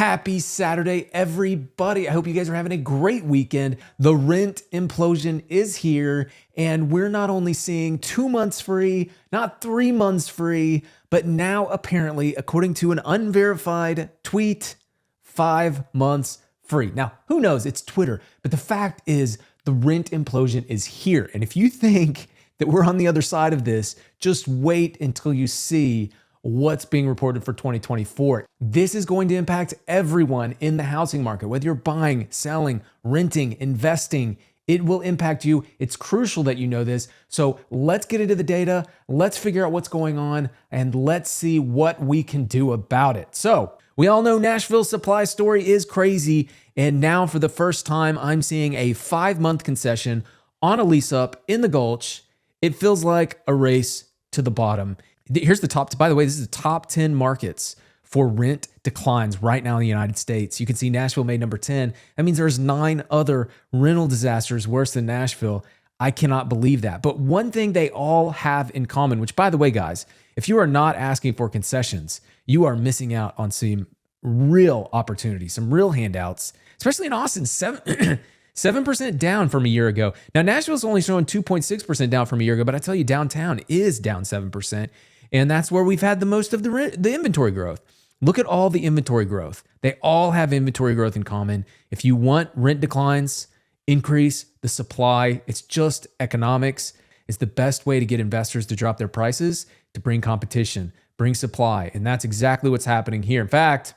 Happy Saturday, everybody. I hope you guys are having a great weekend. The rent implosion is here, and we're not only seeing 2 months free, not 3 months free, but now apparently, according to an unverified tweet, 5 months free. Now, who knows? It's Twitter, but the fact is the rent implosion is here. And if you think that we're on the other side of this, just wait until you see what's being reported for 2024. This is going to impact everyone in the housing market, whether you're buying, selling, renting, investing. It will impact you. It's crucial that you know this. So let's get into the data. Let's figure out what's going on and let's see what we can do about it. So we all know Nashville's supply story is crazy. And now for the first time, I'm seeing a 5-month concession on a lease up in the Gulch. It feels like a race to the bottom. Here's the top, by the way, this is the top 10 markets for rent declines right now in the United States. You can see Nashville made number 10. That means there's 9 other rental disasters worse than Nashville. I cannot believe that. But one thing they all have in common, which by the way, guys, if you are not asking for concessions, you are missing out on some real opportunities, some real handouts, especially in Austin, 7% down from a year ago. Now, Nashville's only showing 2.6% down from a year ago, but I tell you, downtown is down 7%. And that's where we've had the most of the inventory growth. Look at all the inventory growth. They all have inventory growth in common. If you want rent declines, increase the supply. It's just economics. It's the best way to get investors to drop their prices, to bring competition, bring supply. And that's exactly what's happening here. In fact,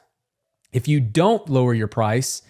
if you don't lower your price,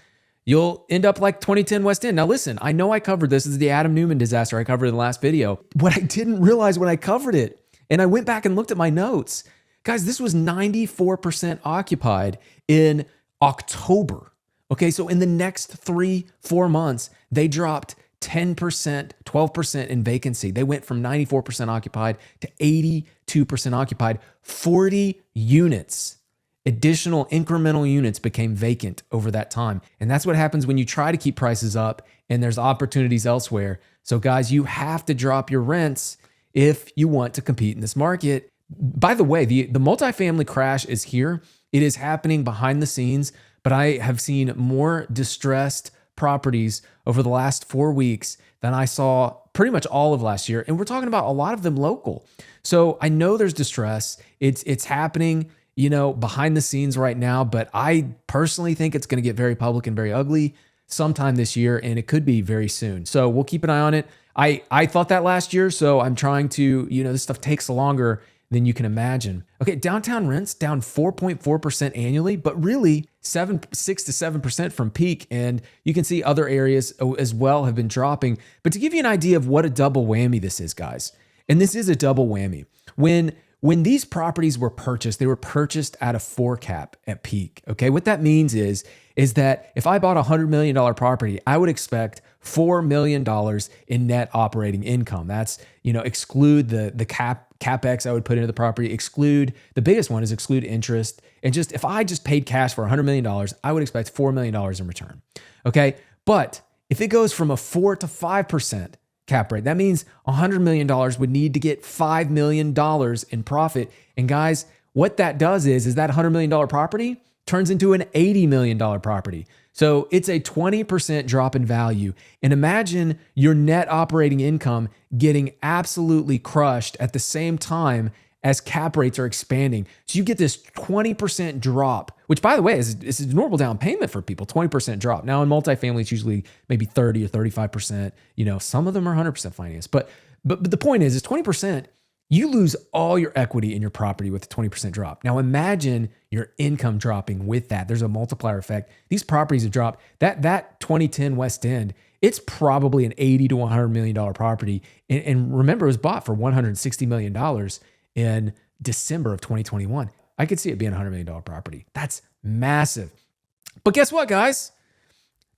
you'll end up like 2010 West End. Now listen, I know I covered this. This is the Adam Newman disaster I covered in the last video. What I didn't realize when I covered it, and I went back and looked at my notes, guys, this was 94% occupied in October. Okay, so in the next 3-4 months, they dropped 10%, 12% in vacancy. They went from 94% occupied to 82% occupied. 40 units. Additional incremental units became vacant over that time. And that's what happens when you try to keep prices up and there's opportunities elsewhere. So guys, you have to drop your rents if you want to compete in this market. By the way, the multifamily crash is here. It is happening behind the scenes, but I have seen more distressed properties over the last 4 weeks than I saw pretty much all of last year. And we're talking about a lot of them local. So I know there's distress. It's happening, behind the scenes right now, but I personally think it's going to get very public and very ugly sometime this year, and it could be very soon. So we'll keep an eye on it. I thought that last year, so I'm trying to, this stuff takes longer than you can imagine. Okay, downtown rents down 4.4% annually, but really 6 to 7% from peak. And you can see other areas as well have been dropping. But to give you an idea of what a double whammy this is, guys, and this is a double whammy. When these properties were purchased, they were purchased at a 4 cap at peak. Okay, what that means is that if I bought a $100 million property, I would expect $4 million in net operating income. That's, exclude the capex I would put into the property, exclude, the biggest one is exclude interest. And just, if I just paid cash for $100 million, I would expect $4 million in return. Okay, but if it goes from a 4 to 5% cap rate, that means $100 million would need to get $5 million in profit. And guys, what that does is that $100 million property turns into an $80 million property. So it's a 20% drop in value. And imagine your net operating income getting absolutely crushed at the same time as cap rates are expanding. So you get this 20% drop, which by the way is a normal down payment for people, 20% drop. Now in multifamily, it's usually maybe 30 or 35%. Some of them are 100% financed. But the point is 20%, you lose all your equity in your property with a 20% drop. Now imagine your income dropping with that. There's a multiplier effect. These properties have dropped. That 2010 West End, it's probably an $80 to $100 million property. And remember, it was bought for $160 million in December of 2021. I could see it being a $100 million property. That's massive. But guess what, guys?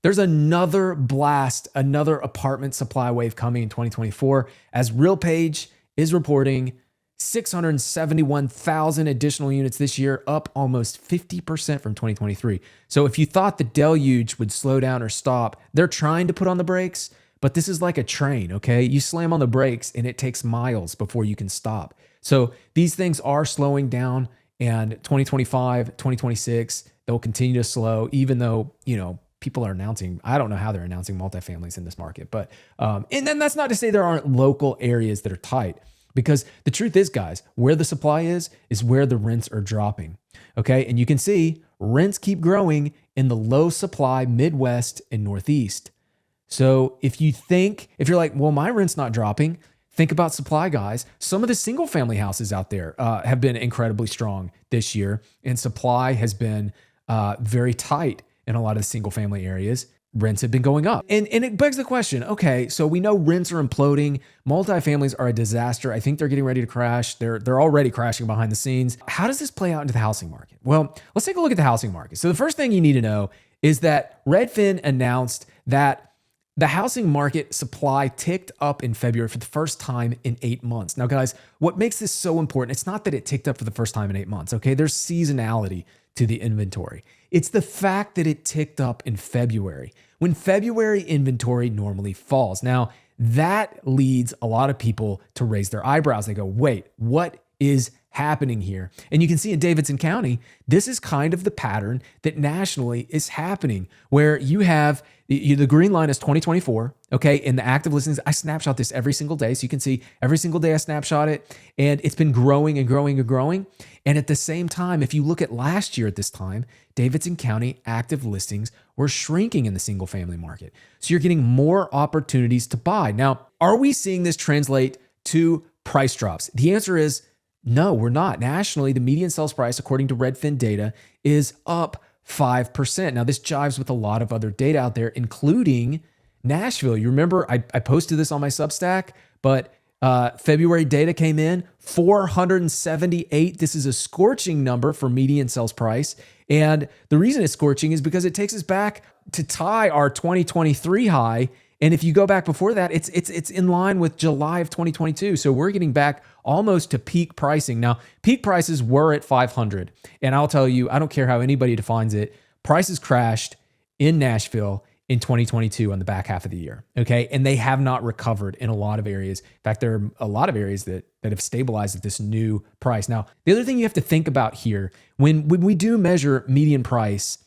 There's another blast, another apartment supply wave coming in 2024 as RealPage is reporting 671,000 additional units this year, up almost 50% from 2023. So if you thought the deluge would slow down or stop, they're trying to put on the brakes, but this is like a train, okay? You slam on the brakes and it takes miles before you can stop. So these things are slowing down And 2025, 2026, they'll continue to slow, even though, people are announcing, I don't know how they're announcing multifamilies in this market, but, and then that's not to say there aren't local areas that are tight, because the truth is, guys, where the supply is where the rents are dropping. Okay. And you can see rents keep growing in the low supply Midwest and Northeast. So if you're like, well, my rent's not dropping, think about supply, guys. Some of the single family houses out there have been incredibly strong this year, and supply has been very tight in a lot of the single family areas. Rents have been going up. And it begs the question, okay, so we know rents are imploding. Multifamilies are a disaster. I think they're getting ready to crash. They're already crashing behind the scenes. How does this play out into the housing market? Well, let's take a look at the housing market. So the first thing you need to know is that Redfin announced that the housing market supply ticked up in February for the first time in 8 months. Now, guys, what makes this so important, it's not that it ticked up for the first time in 8 months, okay? There's seasonality to the inventory. It's the fact that it ticked up in February, when February inventory normally falls. Now, that leads a lot of people to raise their eyebrows. They go, wait, what is happening here? And you can see in Davidson County, this is kind of the pattern that nationally is happening, where you have the green line is 2024, okay? In the active listings, I snapshot this every single day. So you can see every single day I snapshot it, and it's been growing and growing and growing. And at the same time, if you look at last year at this time, Davidson County active listings were shrinking in the single family market. So you're getting more opportunities to buy. Now, are we seeing this translate to price drops? The answer is no, we're not. Nationally, the median sales price, according to Redfin data, is up 5%. Now, this jives with a lot of other data out there, including Nashville. You remember I posted this on my Substack, but February data came in 478. This is a scorching number for median sales price. And the reason it's scorching is because it takes us back to tie our 2023 high. And if you go back before that, it's in line with July of 2022. So we're getting back almost to peak pricing. Now, peak prices were at 500. And I'll tell you, I don't care how anybody defines it, prices crashed in Nashville in 2022 on the back half of the year. Okay. And they have not recovered in a lot of areas. In fact, there are a lot of areas that have stabilized at this new price. Now, the other thing you have to think about here, when we do measure median price,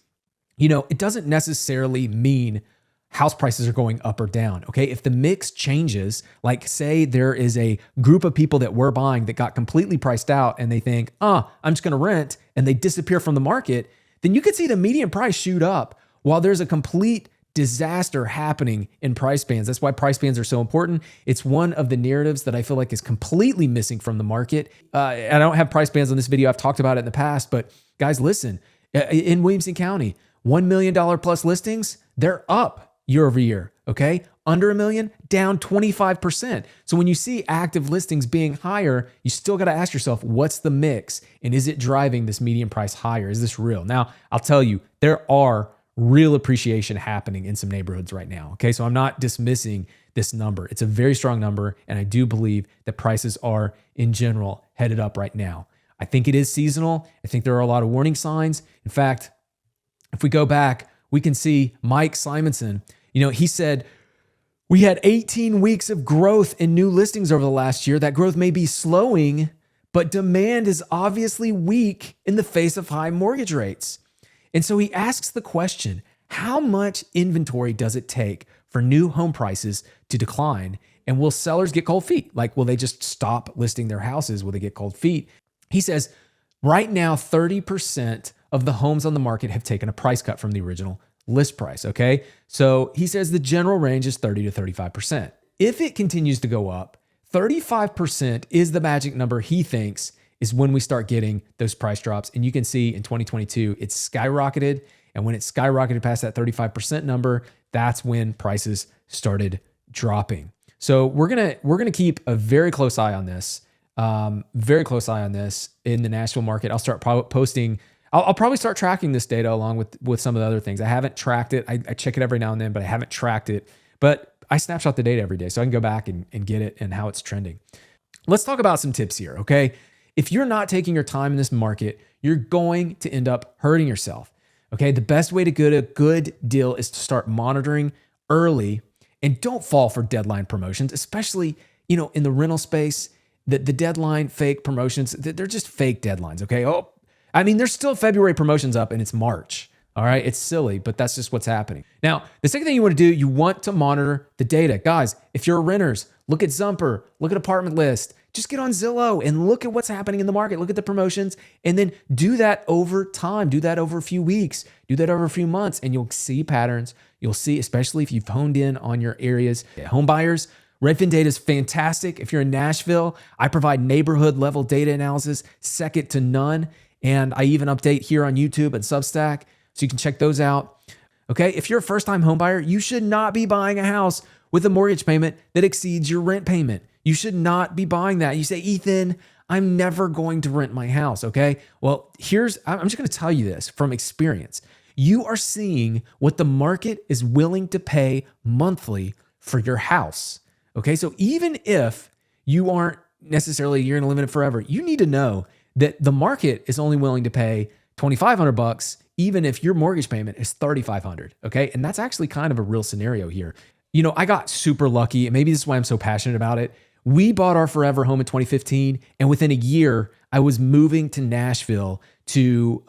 it doesn't necessarily mean house prices are going up or down. Okay. If the mix changes, like say there is a group of people that were buying that got completely priced out and they think, I'm just going to rent, and they disappear from the market, then you could see the median price shoot up while there's a complete disaster happening in price bands. That's why price bands are so important. It's one of the narratives that I feel like is completely missing from the market. And I don't have price bands on this video. I've talked about it in the past, but guys, listen, in Williamson County, $1 million plus listings, they're up year over year. Okay. Under $1 million, down 25%. So when you see active listings being higher, you still got to ask yourself, what's the mix? And is it driving this median price higher? Is this real? Now, I'll tell you, there are real appreciation happening in some neighborhoods right now. Okay. So I'm not dismissing this number. It's a very strong number. And I do believe that prices are in general headed up right now. I think it is seasonal. I think there are a lot of warning signs. In fact, if we go back, we can see Mike Simonson, he said, we had 18 weeks of growth in new listings over the last year. That growth may be slowing, but demand is obviously weak in the face of high mortgage rates. And so he asks the question, how much inventory does it take for new home prices to decline? And will sellers get cold feet? Like, will they just stop listing their houses? Will they get cold feet? He says, right now, 30% of the homes on the market have taken a price cut from the original list price. Okay. So he says the general range is 30 to 35%. If it continues to go up, 35% is the magic number he thinks is when we start getting those price drops. And you can see in 2022, it's skyrocketed. And when it skyrocketed past that 35% number, that's when prices started dropping. So we're gonna keep a very close eye on this, in the Nashville market. I'll start posting. I'll probably start tracking this data along with some of the other things. I haven't tracked it. I check it every now and then, but I haven't tracked it. But I snapshot the data every day, so I can go back and get it and how it's trending. Let's talk about some tips here, okay? If you're not taking your time in this market, you're going to end up hurting yourself, okay? The best way to get a good deal is to start monitoring early, and don't fall for deadline promotions, especially, in the rental space. The deadline fake promotions, they're just fake deadlines, okay? Oh, I mean, there's still February promotions up and it's March. All right. It's silly, but that's just what's happening. Now, the second thing you want to do, you want to monitor the data. Guys, if you're renters, look at Zumper, look at Apartment List, just get on Zillow and look at what's happening in the market. Look at the promotions and then do that over time. Do that over a few weeks, do that over a few months, and you'll see patterns. You'll see, especially if you've honed in on your areas. Home buyers, Redfin data is fantastic. If you're in Nashville, I provide neighborhood level data analysis, second to none. And I even update here on YouTube and Substack, so you can check those out. Okay, if you're a first-time home buyer, you should not be buying a house with a mortgage payment that exceeds your rent payment. You should not be buying that. You say, Ethan, I'm never going to rent my house, okay? Well, I'm just gonna tell you this from experience. You are seeing what the market is willing to pay monthly for your house, okay? So even if you aren't necessarily, you're gonna live in it forever, you need to know that the market is only willing to pay $2,500 even if your mortgage payment is $3,500, okay? And that's actually kind of a real scenario here. You know, I got super lucky, and maybe this is why I'm so passionate about it. We bought our forever home in 2015, and within a year, I was moving to Nashville to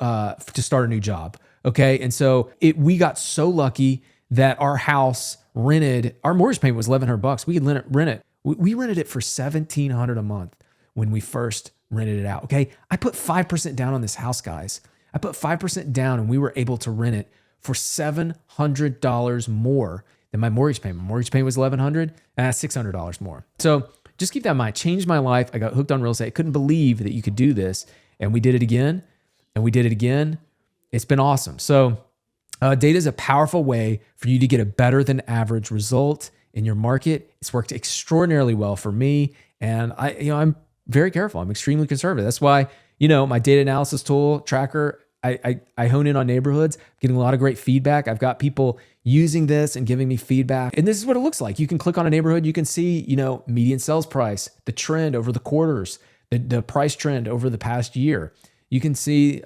start a new job, okay? And so we got so lucky that our house rented, our mortgage payment was $1,100. We could rent it. We rented it for $1,700 a month when we first rented it out, okay? I put 5% down on this house, guys. I put 5% down and we were able to rent it for $700 more than my mortgage payment. My mortgage payment was $1,100 and that's $600 more. So just keep that in mind. Changed my life. I got hooked on real estate. I couldn't believe that you could do this. And we did it again and we did it again. It's been awesome. So data is a powerful way for you to get a better than average result in your market. It's worked extraordinarily well for me. And I'm very careful. I'm extremely conservative. That's why, my data analysis tool tracker, I hone in on neighborhoods, getting a lot of great feedback. I've got people using this and giving me feedback. And this is what it looks like. You can click on a neighborhood. You can see, median sales price, the trend over the quarters, the price trend over the past year. You can see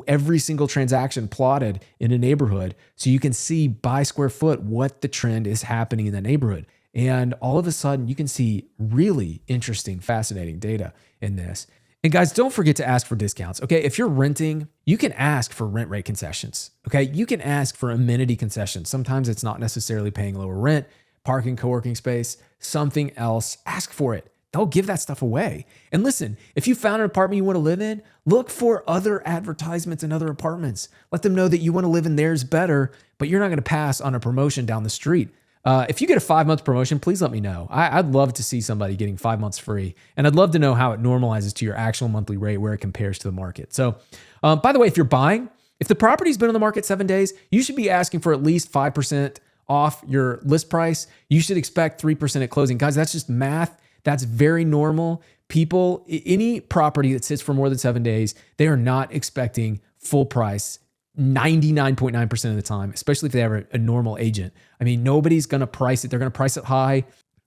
every single transaction plotted in a neighborhood. So you can see by square foot what the trend is happening in the neighborhood. And all of a sudden you can see really interesting, fascinating data in this. And guys, don't forget to ask for discounts. Okay. If you're renting, you can ask for rent rate concessions. Okay. You can ask for amenity concessions. Sometimes it's not necessarily paying lower rent, parking, co-working space, something else. Ask for it. They'll give that stuff away. And listen, if you found an apartment you want to live in, look for other advertisements in other apartments. Let them know that you want to live in theirs better, but you're not going to pass on a promotion down the street. If you get a 5-month promotion, please let me know. I'd love to see somebody getting 5 months free. And I'd love to know how it normalizes to your actual monthly rate, where it compares to the market. So, by the way, if you're buying, if the property's been on the market 7 days, you should be asking for at least 5% off your list price. You should expect 3% at closing. Guys, that's just math. That's very normal. People, any property that sits for more than 7 days, they are not expecting full price 99.9% of the time, especially if they have a normal agent. I mean, nobody's going to price it. They're going to price it high.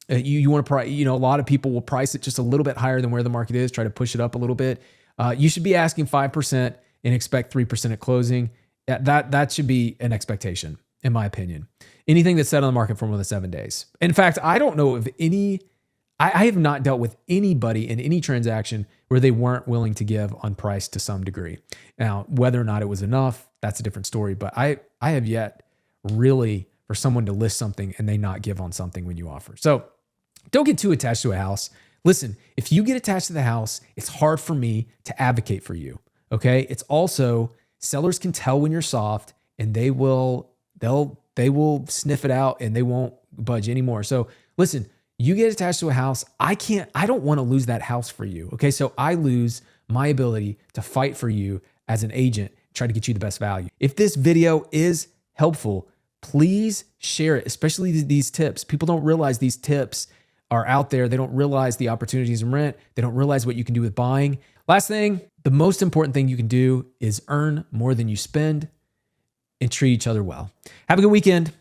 You want to price, a lot of people will price it just a little bit higher than where the market is, try to push it up a little bit. You should be asking 5% and expect 3% at closing. That should be an expectation, in my opinion. Anything that's set on the market for more than 7 days. In fact, I don't know of I have not dealt with anybody in any transaction where they weren't willing to give on price to some degree. Now, whether or not it was enough, that's a different story. But I have yet really for someone to list something and they not give on something when you offer. So don't get too attached to a house. Listen, if you get attached to the house, it's hard for me to advocate for you. Okay. It's also, sellers can tell when you're soft and they will sniff it out and they won't budge anymore. So listen, you get attached to a house. I don't want to lose that house for you. Okay. So I lose my ability to fight for you as an agent, try to get you the best value. If this video is helpful, please share it, especially these tips. People don't realize these tips are out there. They don't realize the opportunities in rent. They don't realize what you can do with buying. Last thing, the most important thing you can do is earn more than you spend and treat each other well. Have a good weekend.